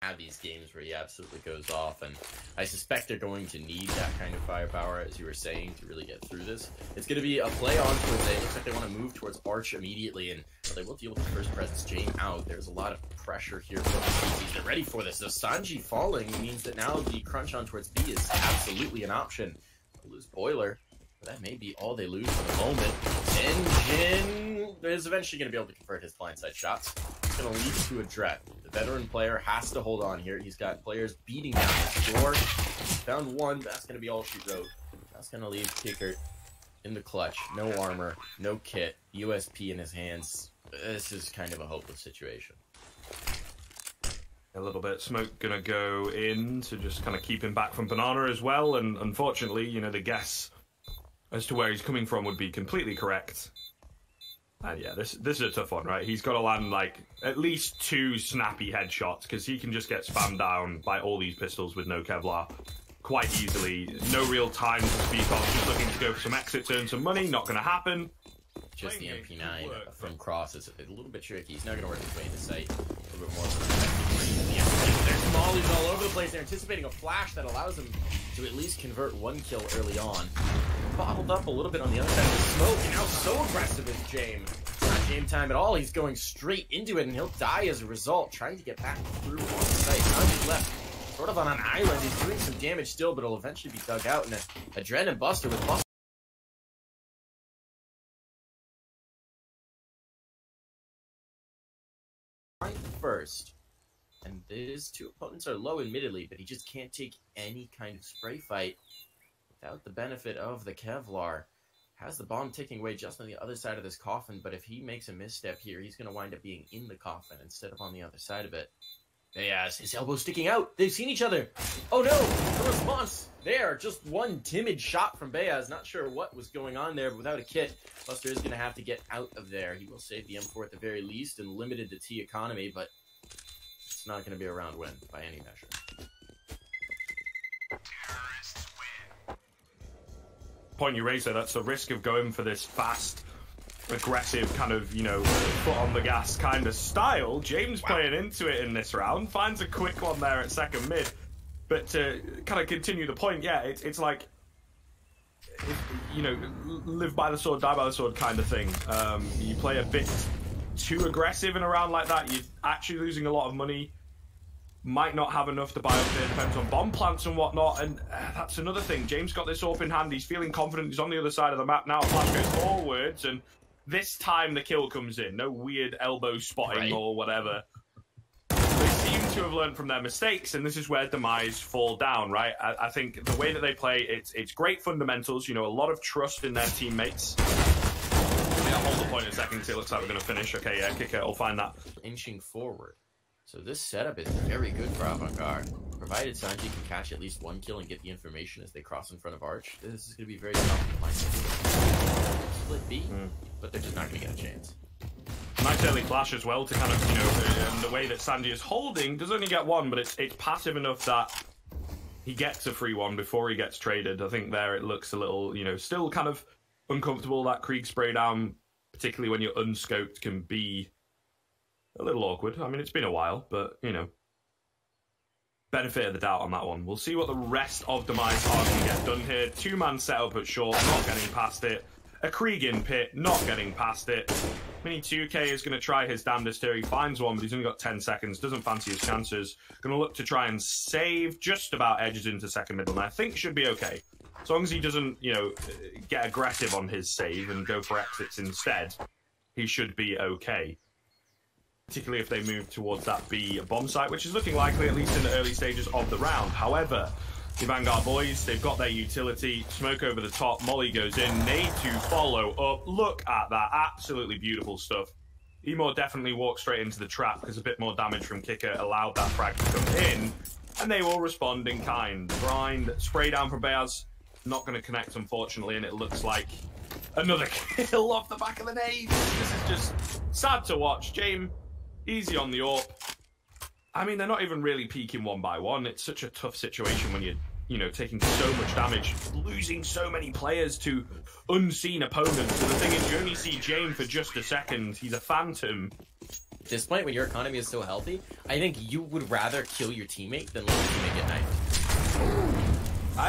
have these games where he absolutely goes off, and I suspect they're going to need that kind of firepower, as you were saying, to really get through this. It's going to be a play on towards A. It looks like they want to move towards Arch immediately, and they will deal with the first presence. Jame out. There's a lot of pressure here from the CCs. They're ready for this. So Sanji falling means that now the crunch on towards B is absolutely an option. They'll lose Boiler. That may be all they lose for the moment. And Jin is eventually going to be able to convert his blindside shots. It's going to lead to a Dret. The veteran player has to hold on here. He's got players beating down his door. Found one. That's going to be all she wrote. That's going to leave Kicker in the clutch. No armor, no kit, USP in his hands. This is kind of a hopeless situation. A little bit smoke gonna go in to just kind of keep him back from Banana as well, and unfortunately, you know, the guess as to where he's coming from would be completely correct. And yeah, this is a tough one, right? He's got to land like at least 2 snappy headshots, because he can just get spammed down by all these pistols with no Kevlar quite easily. No real time to speak of, just looking to go for some exits, earn some money, not gonna happen. Just the MP9 from Cross is a little bit tricky. He's now going to work his way into sight a little bit more. There's mollies all over the place. They're anticipating a flash that allows him to at least convert 1 kill early on. Bottled up a little bit on the other side of the smoke, and now so aggressive is Jame. It's not Jame time at all. He's going straight into it, and he'll die as a result, trying to get back through on the site. Sanji's left sort of on an island. He's doing some damage still, but it'll eventually be dug out. And a Dren and Buster with Buster first, and his 2 opponents are low admittedly, but he just can't take any kind of spray fight without the benefit of the Kevlar. Has the bomb ticking away just on the other side of this coffin, but if he makes a misstep here, he's going to wind up being in the coffin instead of on the other side of it. Beaz, his elbow sticking out. They've seen each other. Oh no, the response there. Just one timid shot from Beaz. Not sure what was going on there, but without a kit, Buster is going to have to get out of there. He will save the M4 at the very least and limited the T economy, but it's not going to be a round win by any measure. Point you raised there, that's the risk of going for this fast, aggressive kind of, you know, foot on the gas kind of style. James playing into it in this round, finds a quick one there at second mid. But to kind of continue the point, yeah, it's like, you know, live by the sword, die by the sword kind of thing. You play a bit too aggressive in a round like that, you're actually losing a lot of money. Might not have enough to buy up there, depends on bomb plants and whatnot, and that's another thing. James got this up in hand, he's feeling confident, he's on the other side of the map now. Flash goes forwards, and this time the kill comes in. No weird elbow spotting or whatever. They seem to have learned from their mistakes, and this is where Demise fall down, right? I think the way that they play, it's great fundamentals, you know, a lot of trust in their teammates. Yeah, hold the point in a second, because it looks like we're going to finish. Okay, yeah, Kicker will find that. Inching forward. So this setup is very good for Avangar. Provided Sanji can catch at least 1 kill and get the information as they cross in front of Arch, this is going to be very tough to find. Split B, but they're just not going to get a chance. Nice early flash as well to kind of, you know, and the way that Sanji is holding, does only get 1, but it's passive enough that he gets a free 1 before he gets traded. I think there it looks a little, you know, still kind of uncomfortable. That Krieg spray down, particularly when you're unscoped, can be a little awkward. I mean, it's been a while, but, you know, benefit of the doubt on that one. We'll see what the rest of Demise are going to get done here. 2-man setup at short, not getting past it. A Krieg in pit, not getting past it. Mini 2K is going to try his damnedest here. He finds one, but he's only got 10 seconds. Doesn't fancy his chances. Going to look to try and save. Just about edges into second middle, and I think should be okay. As long as he doesn't, you know, get aggressive on his save and go for exits instead, he should be okay. Particularly if they move towards that B bomb site, which is looking likely, at least in the early stages of the round. However, the Avangar boys, they've got their utility. Smoke over the top, Molly goes in, nade to follow up. Look at that, absolutely beautiful stuff. Emo definitely walked straight into the trap because a bit more damage from Kicker allowed that frag to come in, and they will respond in kind. Grind, spray down from Beaz, not going to connect unfortunately, and it looks like another kill off the back of the nade. This is just sad to watch. Jame, easy on the AWP. I mean, they're not even really peeking 1 by 1. It's such a tough situation when you're, you know, taking so much damage, losing so many players to unseen opponents. And the thing is, you only see Jame for just a second. He's a phantom. At this point, when your economy is so healthy, I think you would rather kill your teammate than let your teammate get knifed.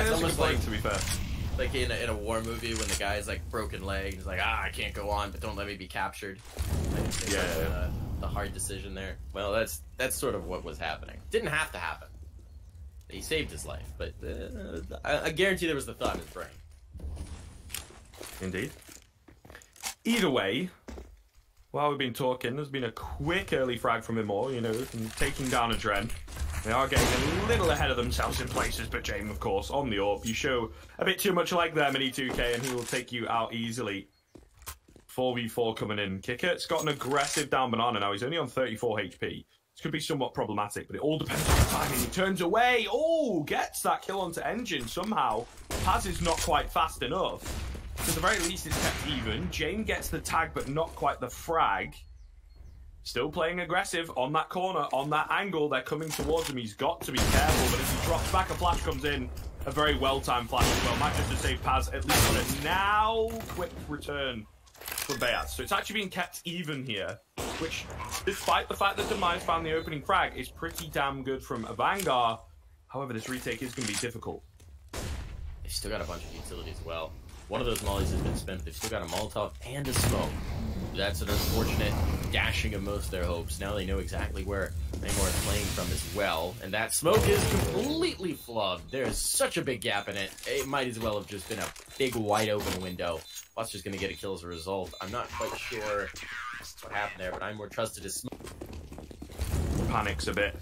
It's almost like, to be fair. Like in a war movie when the guy's like broken leg, he's like, I can't go on, but don't let me be captured. Yeah. The hard decision there. Well, that's sort of what was happening. Didn't have to happen. He saved his life, but I guarantee there was the thought in his brain. Indeed. Either way, while we've been talking, there's been a quick early frag from Immor, you know, from taking down a Dren. They are getting a little ahead of themselves in places, but James, of course, on the AWP. You show a bit too much like them in E2K, and he will take you out easily. 4v4 coming in. Kickert's got an aggressive down banana now. He's only on 34 HP. This could be somewhat problematic, but it all depends on the timing. He turns away. Oh, gets that kill onto Engine somehow. Paz is not quite fast enough. To the very least, it's kept even. Jane gets the tag, but not quite the frag. Still playing aggressive on that corner, on that angle. They're coming towards him. He's got to be careful, but if he drops back, a flash comes in. A very well-timed flash as well. Might just to save Paz at least on it. Now, quick return from Bayat. So it's actually being kept even here, which, despite the fact that Demise found the opening frag, is pretty damn good from Avangar. However, this retake is going to be difficult. They've still got a bunch of utility as well. One of those mollies has been spent, but they've still got a Molotov and a smoke. That's an unfortunate dashing of most of their hopes. Now they know exactly where Namor is playing from as well. And that smoke is completely flubbed. There's such a big gap in it. It might as well have just been a big wide open window. Bot's just going to get a kill as a result. I'm not quite sure what happened there, but I'm more trusted as smoke. Panics a bit.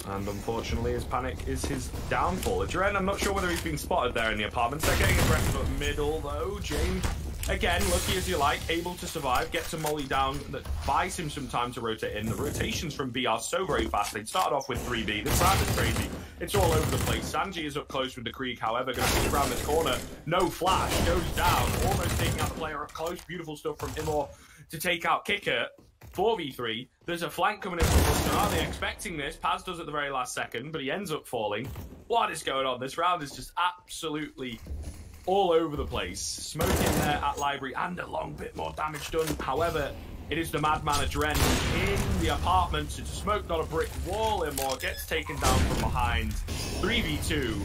And unfortunately, his panic is his downfall. Adren, I'm not sure whether he's been spotted there in the apartments. They're getting aggressive up middle, though. Jane, again, lucky as you like, able to survive, gets a molly down that buys him some time to rotate in. The rotations from B are so very fast. They started off with 3B. This round is crazy. It's all over the place. Sanji is up close with the Krieg, however, going to push around this corner. No flash, goes down, almost taking out the player up close. Beautiful stuff from Immor to take out Kicker. 4v3. There's a flank coming in from Boston. Are they expecting this? Paz does at the very last second, but he ends up falling. What is going on? This round is just absolutely all over the place. Smoke in there at Library and a long bit more damage done. However, it is the madman Adren in the apartments. It's a smoke, not a brick wall. Immor gets taken down from behind. 3v2.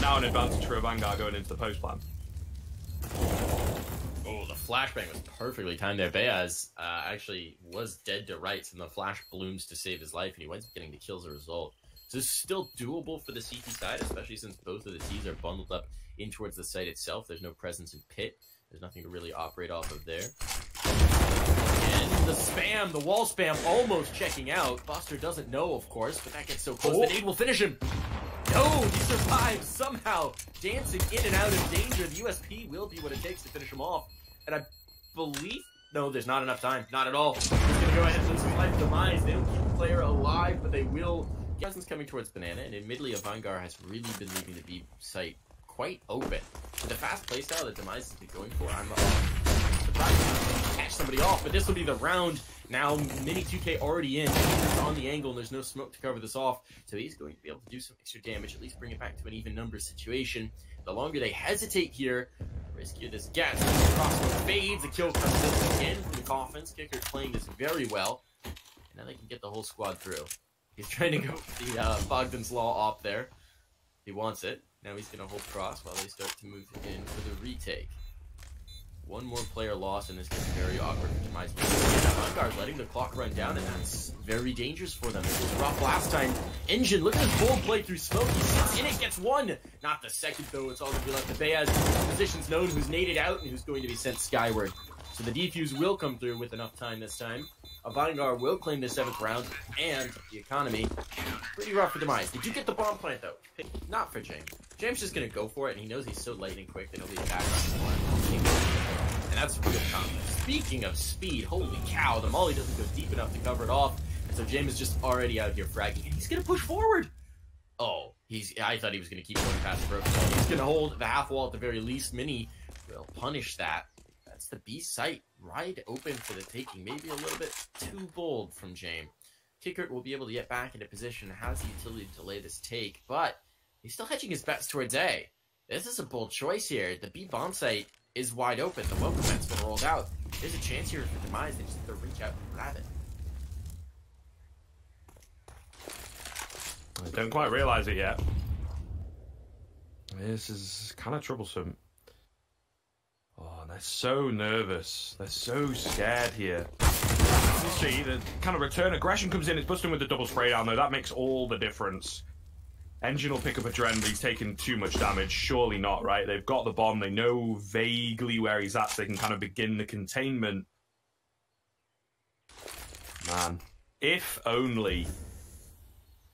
Now an advantage for Avangar going into the post plan. Oh, the flashbang was perfectly timed there. Beaz actually was dead to rights, and the flash blooms to save his life, and he winds up getting the kill as a result. So this is still doable for the CT side, especially since both of the T's are bundled up in towards the site itself. There's no presence in pit. There's nothing to really operate off of there. And the spam, the wall spam, almost checking out. Buster doesn't know, of course, but that gets so close. The nade will finish him. No, he survives somehow, dancing in and out of danger. The USP will be what it takes to finish him off. And I believe... No, there's not enough time. Not at all. He's going to go ahead and lose his life. Demise. They don't keep the player alive, but they will. Presence coming towards Banana, and admittedly, Avangar has really been leaving the B site quite open. With the fast playstyle that Demise has been going for, I'm surprised to catch somebody off, but this will be the round. Now, Mini 2K already in. He's on the angle, and there's no smoke to cover this off, so he's going to be able to do some extra damage, at least bring it back to an even number situation. The longer they hesitate here, the riskier this gets. Crossbow fades, a kill comes in again from the coffins. Kicker playing this very well, and now they can get the whole squad through. He's trying to go for the Bogdan's Law op there. He wants it. Now he's going to hold cross while they start to move in for the retake. One more player lost, and this gets very awkward for Demise. Avangar's letting the clock run down, and that's very dangerous for them. It was rough last time. Engine, look at this bold play through smoke. He sits in it, gets one. Not the second, though. It's all going to be left to Beaz. Position's known, who's naded out, and who's going to be sent skyward. So the defuse will come through with enough time this time. Avangar will claim the 7th round, and the economy. Pretty rough for Demise. They do get the bomb plant, though. Not for James. James just going to go for it, and he knows he's so lightning quick that he'll be back on. And that's real confidence. Speaking of speed, holy cow, the molly doesn't go deep enough to cover it off. And so James is just already out here fragging, and he's going to push forward. Oh, I thought he was going to keep going past the broken wall. He's going to hold the half wall at the very least. Mini will punish that. That's the B site right open for the taking. Maybe a little bit too bold from James. Kickert will be able to get back into position, has the utility to delay this take, but he's still hedging his bets towards A. This is a bold choice here. The B bomb site is wide open. The welcome mat's been rolled out. There's a chance here for Demise. They just have to reach out and grab it. I don't quite realize it yet. This is kind of troublesome. Oh, they're so nervous. They're so scared here. You see, the kind of return aggression comes in. It's busting with the double spray down, though. That makes all the difference. Engine will pick up a Dren, but he's taking too much damage. Surely not, right? They've got the bomb. They know vaguely where he's at, so they can kind of begin the containment. Man, if only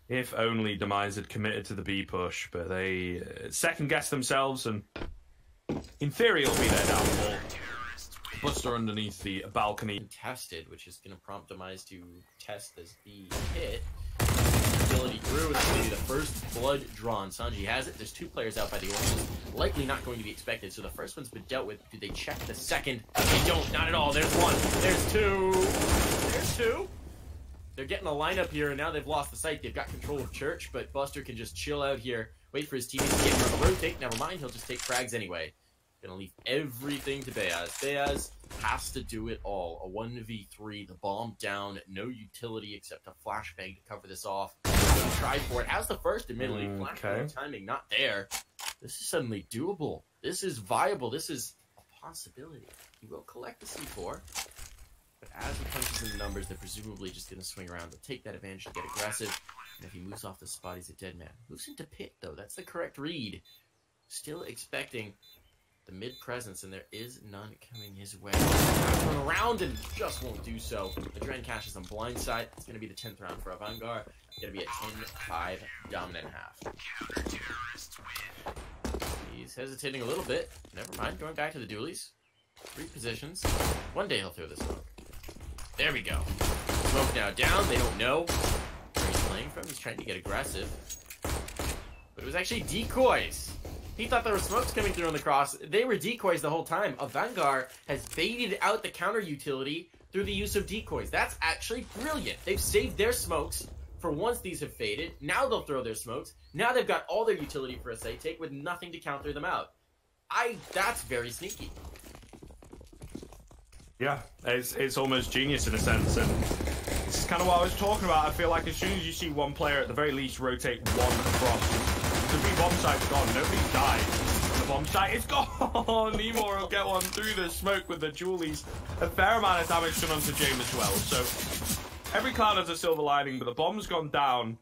Demise had committed to the B push, but they second-guessed themselves, and in theory it'll be their downfall. Buster underneath the balcony. Tested, which is going to prompt Demise to test this B hit. Ability through, and that's going to be the first blood drawn. Sanji has it. There's 2 players out by the oranges. Likely not going to be expected, so the first one's been dealt with. Do they check the second? They don't, not at all. There's 1. There's 2. There's 2. They're getting a lineup here, and now they've lost the site. They've got control of Church, but Buster can just chill out here, wait for his teammates to get him on the rotate. Never mind, he'll just take frags anyway. Gonna leave everything to Beaz. Beaz has to do it all. A 1v3, the bomb down, no utility except a flashbang to cover this off. Tried for it. Has the first, admittedly. Flashbang timing not there. This is suddenly doable. This is viable. This is a possibility. He will collect the C4. But as he punches in the numbers, they're presumably just going to swing around. They'll take that advantage and get aggressive. And if he moves off the spot, he's a dead man. Moves into pit, though. That's the correct read. Still expecting the mid-presence, and there is none coming his way. Turn around and just won't do so. The Dren caches on blindside. It's going to be the 10th round for Avangar. It's going to be a 10-5 dominant half. He's hesitating a little bit. Never mind. Going back to the dualies. 3 positions. One day he'll throw the smoke. There we go. Smoke now down. They don't know where he's playing from. He's trying to get aggressive. But it was actually decoys. He thought there were smokes coming through on the cross. They were decoys the whole time. Avangar has baited out the counter utility through the use of decoys. That's actually brilliant. They've saved their smokes for once these have faded. Now they'll throw their smokes. Now they've got all their utility for a site take with nothing to counter them out. That's very sneaky. Yeah, it's almost genius in a sense, and this is kind of what I was talking about. I feel like as soon as you see one player at the very least rotate one across, the B-bomb site's gone, nobody's died. The bomb site is gone! Nemor will get one through the smoke with the Julies. A fair amount of damage done onto James as well, so every cloud has a silver lining, but the bomb's gone down,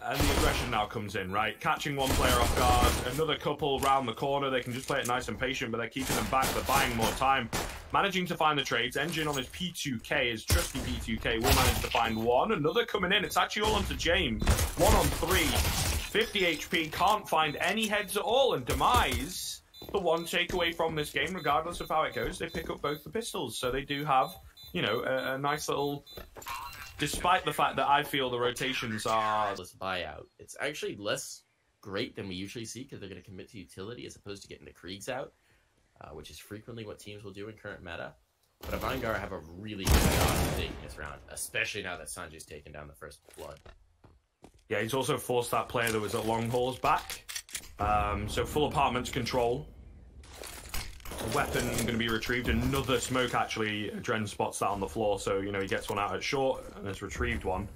and the aggression now comes in, right? Catching one player off guard, another couple round the corner, they can just play it nice and patient, but they're keeping them back, they're buying more time. Managing to find the trades. Engine on his P2K, his trusty P2K, will manage to find one. Another coming in. It's actually all onto James. 1 on 3. 50 HP. Can't find any heads at all. And Demise, the one takeaway from this game, regardless of how it goes, they pick up both the pistols. So they do have, you know, a nice little... Despite the fact that I feel the rotations are... This buyout. It's actually less great than we usually see because they're going to commit to utility as opposed to getting the Kriegs out. Which is frequently what teams will do in current meta. But Avangar have a really good shot at taking this round, especially now that Sanji's taken down the first blood. Yeah, he's also forced that player that was at long hauls back. So full apartments control. A weapon going to be retrieved. Another smoke, actually. Dren spots that on the floor, so, you know, he gets one out at short and has retrieved one.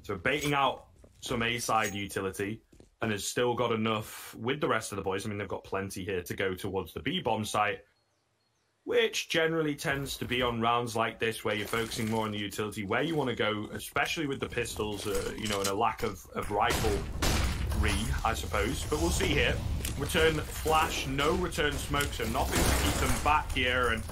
So baiting out some A-side utility. And has still got enough with the rest of the boys. I mean, they've got plenty here to go towards the B-bomb site, which generally tends to be on rounds like this where you're focusing more on the utility, where you want to go, especially with the pistols, you know, and a lack of riflery, I suppose. But we'll see here. Return flash, no return smoke, so nothing to keep them back here. And,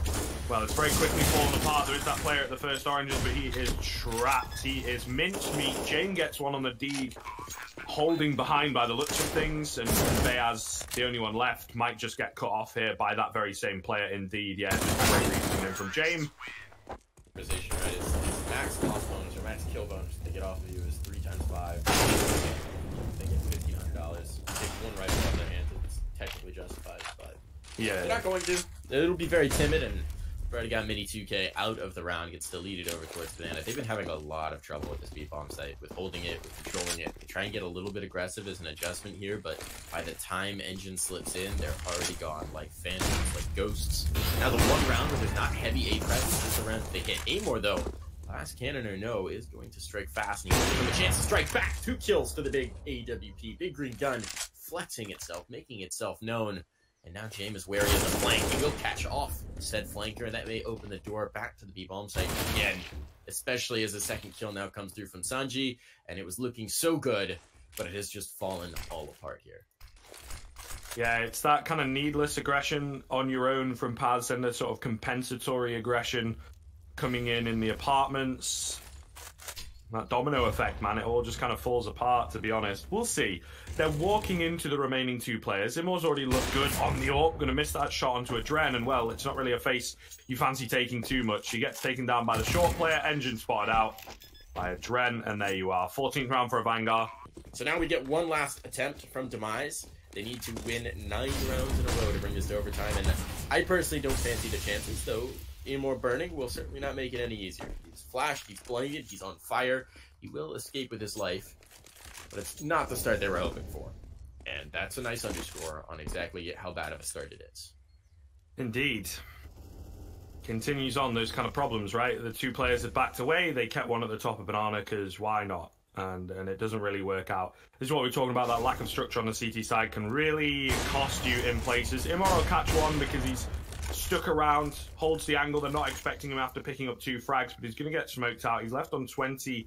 well, it's very quickly falling apart. There is that player at the first oranges, but he is trapped. He is mincemeat. Jane gets one on the D, holding behind by the looks of things, and Beaz, the only one left, might just get cut off here by that very same player indeed. Yeah, just a great reason coming in from James. Position, right? His max loss bonus or max kill bonus to get off of you is 3 times 5. They get $1,500. Take one right above their hands. It's technically justified, but yeah, they're not going to. It'll be very timid, and we've already got Mini 2K out of the round, gets deleted over towards Banana. They've been having a lot of trouble with this B-bomb site, with holding it, with controlling it. They try and get a little bit aggressive as an adjustment here, but by the time Engine slips in, they're already gone like phantoms, like ghosts. Now the one round where there's not heavy A presence is the round that they hit. Amor, though, Last cannon or no is going to strike fast, and he's giving him a chance to strike back. 2 kills to the big AWP. Big green gun flexing itself, making itself known. And now James is wary of the flank. He will catch off said flanker, and that may open the door back to the B-bomb site again. Especially as the second kill now comes through from Sanji, and it was looking so good, but it has just fallen all apart here. Yeah, it's that kind of needless aggression on your own from Paz and the sort of compensatory aggression coming in the apartments. That domino effect, man, it all just kind of falls apart, to be honest. We'll see. They're walking into the remaining 2 players. Imor's already looked good on the AWP. Going to miss that shot onto a Dren, and, well, it's not really a face you fancy taking too much. He gets taken down by the short player. Engine spotted out by a Dren, and there you are. 14th round for Avangar. So now we get one last attempt from Demise. They need to win 9 rounds in a row to bring this to overtime, and I personally don't fancy the chances, though. Imor burning will certainly not make it any easier. He's flashed, he's blinded, he's on fire. He will escape with his life, but it's not the start they were hoping for. And that's a nice underscore on exactly how bad of a start it is. Indeed. Continues on those kind of problems, right? The 2 players had backed away. They kept one at the top of Banana because why not? And it doesn't really work out. This is what we're talking about. That lack of structure on the CT side can really cost you in places. Imor will catch one because he's stuck around, holds the angle. They're not expecting him after picking up 2 frags, but he's going to get smoked out. He's left on 22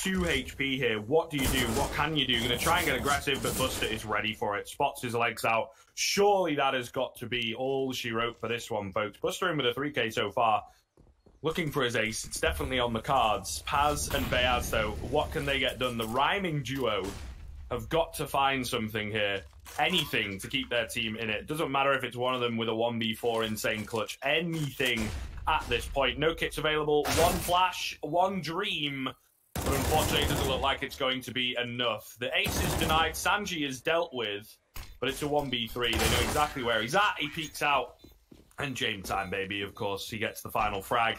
HP here. What do you do? What can you do? Going to try and get aggressive, but Buster is ready for it. Spots his legs out. Surely that has got to be all she wrote for this one, folks. Buster in with a 3K so far. Looking for his ace. It's definitely on the cards. Paz and Beaz, though, what can they get done? The rhyming duo have got to find something here. Anything to keep their team in it. Doesn't matter if it's one of them with a 1v4 insane clutch. Anything at this point. No kits available. 1 flash, 1 dream. But unfortunately, it doesn't look like it's going to be enough. The ace is denied. Sanji is dealt with. But it's a 1v3. They know exactly where he's at. He peeks out. And James time, baby, of course. He gets the final frag.